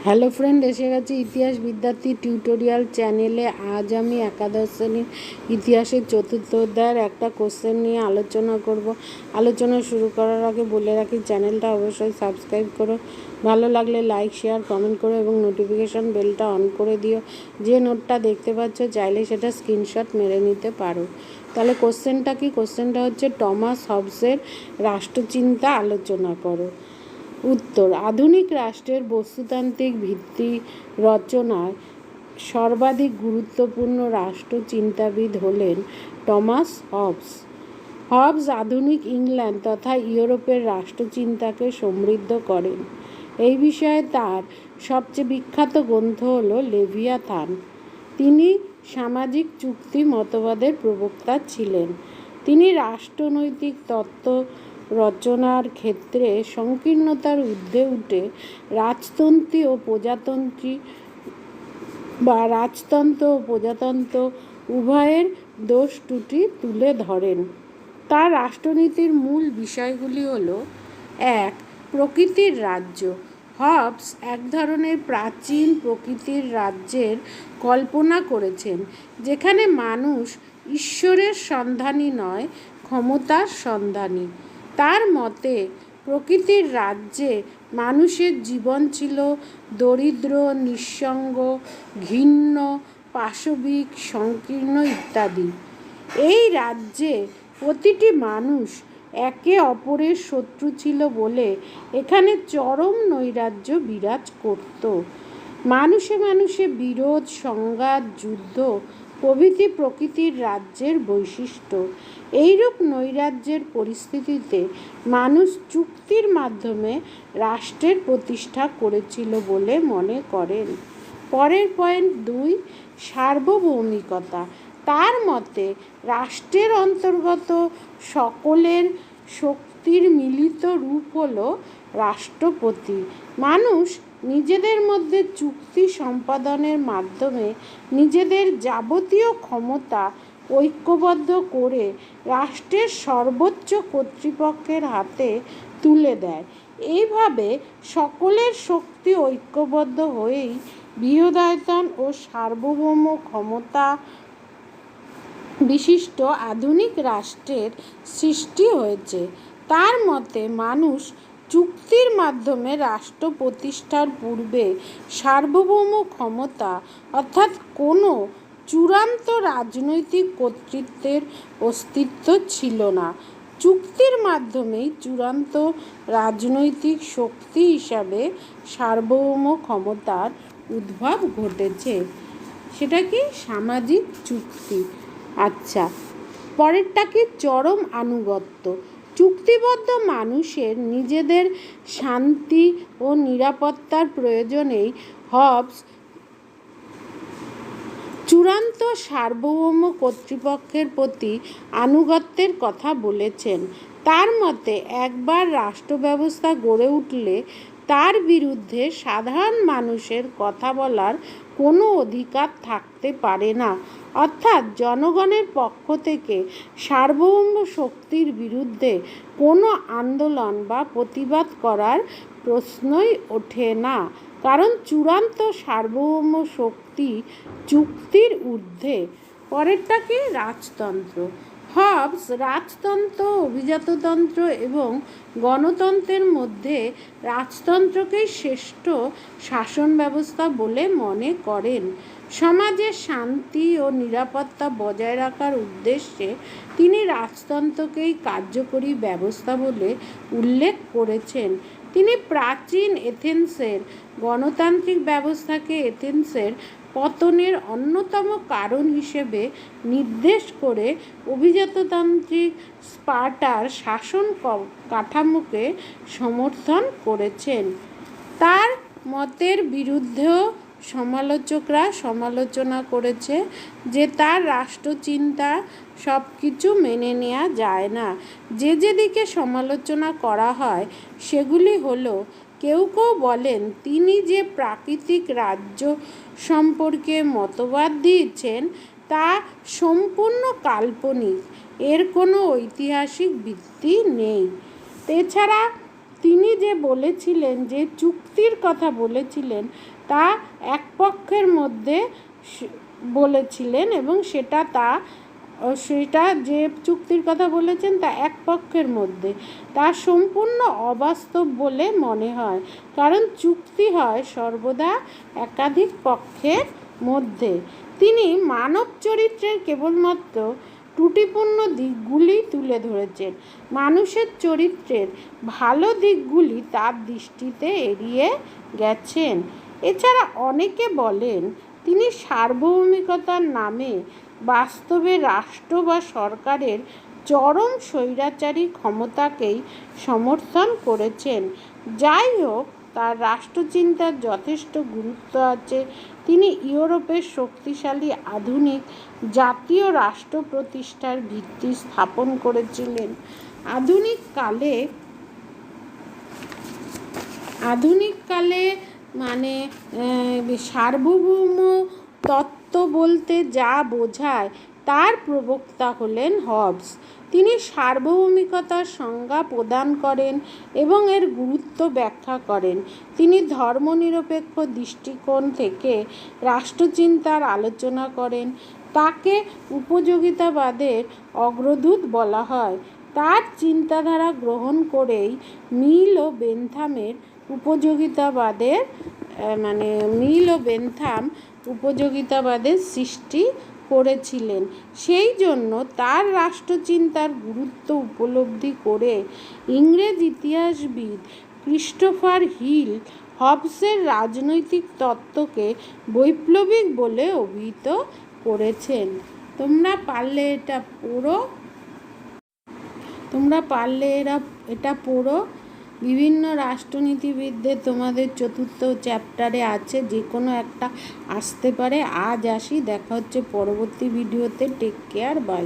Hello friend, এসে গেছি ইতিহাস বিদ্যার্থী টিউটোরিয়াল চ্যানেলে। আজ আমি একাদশ শ্রেণীর ইতিহাসের চতুর্থ অধ্যায়ের একটা কোশ্চেন নিয়ে আলোচনা করব। আলোচনা শুরু করার আগে বলে রাখি, চ্যানেলটা অবশ্যই সাবস্ক্রাইব করো, ভালো লাগলে লাইক, শেয়ার, কমেন্ট করো এবং নোটিফিকেশান বেলটা অন করে দিও। যে নোটটা দেখতে পাচ্ছ চাইলে সেটা স্ক্রিনশট মেরে নিতে পারো। তাহলে কোশ্চেনটা কি? কোশ্চেনটা হচ্ছে টমাস হবসের রাষ্ট্রচিন্তা আলোচনা করো। উত্তর: আধুনিক রাষ্ট্রের বস্তুতান্ত্রিক ভিত্তি রচনায় সর্বাধিক গুরুত্বপূর্ণ রাষ্ট্রচিন্তাবিদ হলেন টমাস হবস। হবস আধুনিক ইংল্যান্ড তথা ইউরোপের রাষ্ট্রচিন্তাকে সমৃদ্ধ করেন। এই বিষয়ে তার সবচেয়ে বিখ্যাত গ্রন্থ হল লেভিয়াথান। তিনি সামাজিক চুক্তি মতবাদের প্রবক্তা ছিলেন। তিনি রাষ্ট্রনৈতিক তত্ত্ব রচনার ক্ষেত্রে সংকীর্ণতার ঊর্ধ্বে উঠে রাজতন্ত্র ও প্রজাতন্ত্র উভয়ের দোষ ত্রুটি তুলে ধরেন। তার রাষ্ট্রনীতির মূল বিষয়গুলি হল: 1. প্রকৃতির রাজ্য। হবস এক ধরনের প্রাচীন প্রকৃতির রাজ্যের কল্পনা করেছেন, যেখানে মানুষ ঈশ্বরের সন্ধানী নয়, ক্ষমতার সন্ধানী। তার মতে প্রকৃতির রাজ্যে মানুষের জীবন ছিল দরিদ্র, নিঃসঙ্গ, ঘৃণ্য, পাশবিক, সংকীর্ণ ইত্যাদি। এই রাজ্যে প্রতিটি মানুষ একে অপরের শত্রু ছিল বলে এখানে চরম নৈরাজ্য বিরাজ করত। মানুষে মানুষে বিরোধ, সংঘাত, যুদ্ধ প্রভৃতি প্রকৃতির রাজ্যের বৈশিষ্ট্য। এইরূপ নৈরাজ্যের পরিস্থিতিতে মানুষ চুক্তির মাধ্যমে রাষ্ট্রের প্রতিষ্ঠা করেছিল বলে মনে করেন। পরের পয়েন্ট 2, সার্বভৌমিকতা। তার মতে রাষ্ট্রের অন্তর্গত সকলের শক্তির মিলিত রূপ হল রাষ্ট্রপতি। মানুষ নিজেদের মধ্যে চুক্তি সম্পাদনের মাধ্যমে নিজেদের যাবতীয় ক্ষমতা ঐক্যবদ্ধ করে রাষ্ট্রের সর্বোচ্চ কর্তৃপক্ষের হাতে তুলে দেয়। এইভাবে সকলের শক্তি ঐক্যবদ্ধ হয়েই বৃহদায়তন ও সার্বভৌম ক্ষমতা বিশিষ্ট আধুনিক রাষ্ট্রের সৃষ্টি হয়েছে। তার মতে মানুষ চুক্তির মাধ্যমে রাষ্ট্র প্রতিষ্ঠার পূর্বে সার্বভৌম ক্ষমতা অর্থাৎ কোনো চূড়ান্ত রাজনৈতিক কর্তৃত্বের অস্তিত্ব ছিল না। চুক্তির মাধ্যমেই চূড়ান্ত রাজনৈতিক শক্তি হিসাবে সার্বভৌম ক্ষমতার উদ্ভব ঘটেছে। সেটা কি? সামাজিক চুক্তি। আচ্ছা, পরেরটা কি? চরম আনুগত্য। চুক্তিবদ্ধ মানুষের নিজেদের শান্তি ও নিরাপত্তার প্রয়োজনেই হবস চূড়ান্ত সার্বভৌম কর্তৃপক্ষের প্রতি আনুগত্যের কথা বলেছেন। তার মতে একবার রাষ্ট্র ব্যবস্থা গড়ে উঠলে তার বিরুদ্ধে সাধারণ মানুষের কথা বলার কোনো অধিকার থাকতে পারে না। অর্থাৎ জনগণের পক্ষ থেকে সার্বভৌম শক্তির বিরুদ্ধে কোনো আন্দোলন বা প্রতিবাদ করার প্রশ্নই ওঠে না, কারণ চূড়ান্ত সার্বভৌম শক্তি চুক্তির ঊর্ধ্বে। পরেরটা কি? রাজতন্ত্র। হবস রাজতন্ত্র, অভিজাততন্ত্র এবং গণতন্ত্রের মধ্যে রাজতন্ত্রকেই শ্রেষ্ঠ শাসন ব্যবস্থা বলে মনে করেন। সমাজের শান্তি ও নিরাপত্তা বজায় রাখার উদ্দেশ্যে তিনি রাজতন্ত্রকেই কার্যকরী ব্যবস্থা বলে উল্লেখ করেছেন। তিনি প্রাচীন এথেন্সের গণতান্ত্রিক ব্যবস্থাকে এথেন্সের পতনের অন্যতম কারণ হিসেবে নির্দেশ করে অভিজাততান্ত্রিক স্পার্টার শাসন কাঠামোকে সমর্থন করেছেন। তার মতের বিরুদ্ধেও সমালোচকরা সমালোচনা করেছে যে তার রাষ্ট্রচিন্তা সব কিছু মেনে নেওয়া যায় না। যেদিকে সমালোচনা করা হয় সেগুলি হলো: কেউ কেউ বলেন তিনি যে প্রাকৃতিক রাজ্য সম্পর্কে মতবাদ দিয়েছেন তা সম্পূর্ণ কাল্পনিক, এর কোনো ঐতিহাসিক ভিত্তি নেই। এছাড়া তিনি যে বলেছিলেন, যে চুক্তির কথা বলেছিলেন তা এক পক্ষের মধ্যে বলেছিলেন, এবং সেটা যে চুক্তির কথা বলেছেন তা এক পক্ষের মধ্যে, তা সম্পূর্ণ অবাস্তব বলে মনে হয়, কারণ চুক্তি হয় সর্বদা একাধিক পক্ষের মধ্যে। তিনি মানব চরিত্রের কেবলমাত্র ত্রুটিপূর্ণ দিকগুলি তুলে ধরেছেন, মানুষের চরিত্রের ভালো দিকগুলি তার দৃষ্টিতে এড়িয়ে গেছেন। এছাড়া অনেকে বলেন তিনি সার্বভৌমিকতার নামে বাস্তবে রাষ্ট্র বা সরকারের চরম স্বৈরাচারী ক্ষমতাকেই সমর্থন করেছেন। যাই হোক, তার রাষ্ট্রচিন্তার যথেষ্ট গুরুত্ব আছে। তিনি ইউরোপের শক্তিশালী আধুনিক জাতীয় রাষ্ট্র প্রতিষ্ঠার ভিত্তি স্থাপন করেছিলেন। আধুনিককালে মানে সার্বভৌম তত্ত্ব বলতে যা বোঝায় তার প্রবক্তা হলেন হবস। তিনি সার্বভৌমিকতার সংজ্ঞা প্রদান করেন এবং এর গুরুত্ব ব্যাখ্যা করেন। তিনি ধর্মনিরপেক্ষ দৃষ্টিকোণ থেকে রাষ্ট্রচিন্তার আলোচনা করেন। তাকে উপযোগিতাবাদের অগ্রদূত বলা হয়। তার চিন্তাধারা গ্রহণ করেই মিল ও বেন্থামের উপযোগিতাবাদের সৃষ্টি করেছিলেন। সেই জন্য তার রাষ্ট্রচিন্তার গুরুত্ব উপলব্ধি করে ইংরেজ ইতিহাসবিদ ক্রিস্টোফার হিল হবসের রাজনৈতিক তত্ত্বকে বৈপ্লবিক বলে অভিহিত করেছেন। তোমরা পারলে এটা পড়ো। বিভিন্ন রাষ্ট্রনীতিবিদদের তোমাদের 4th চ্যাপ্টারে আছে, যে কোনো একটা আসতে পারে। আজ আসি, দেখা হচ্ছে পরবর্তী ভিডিওতে। Take care, by.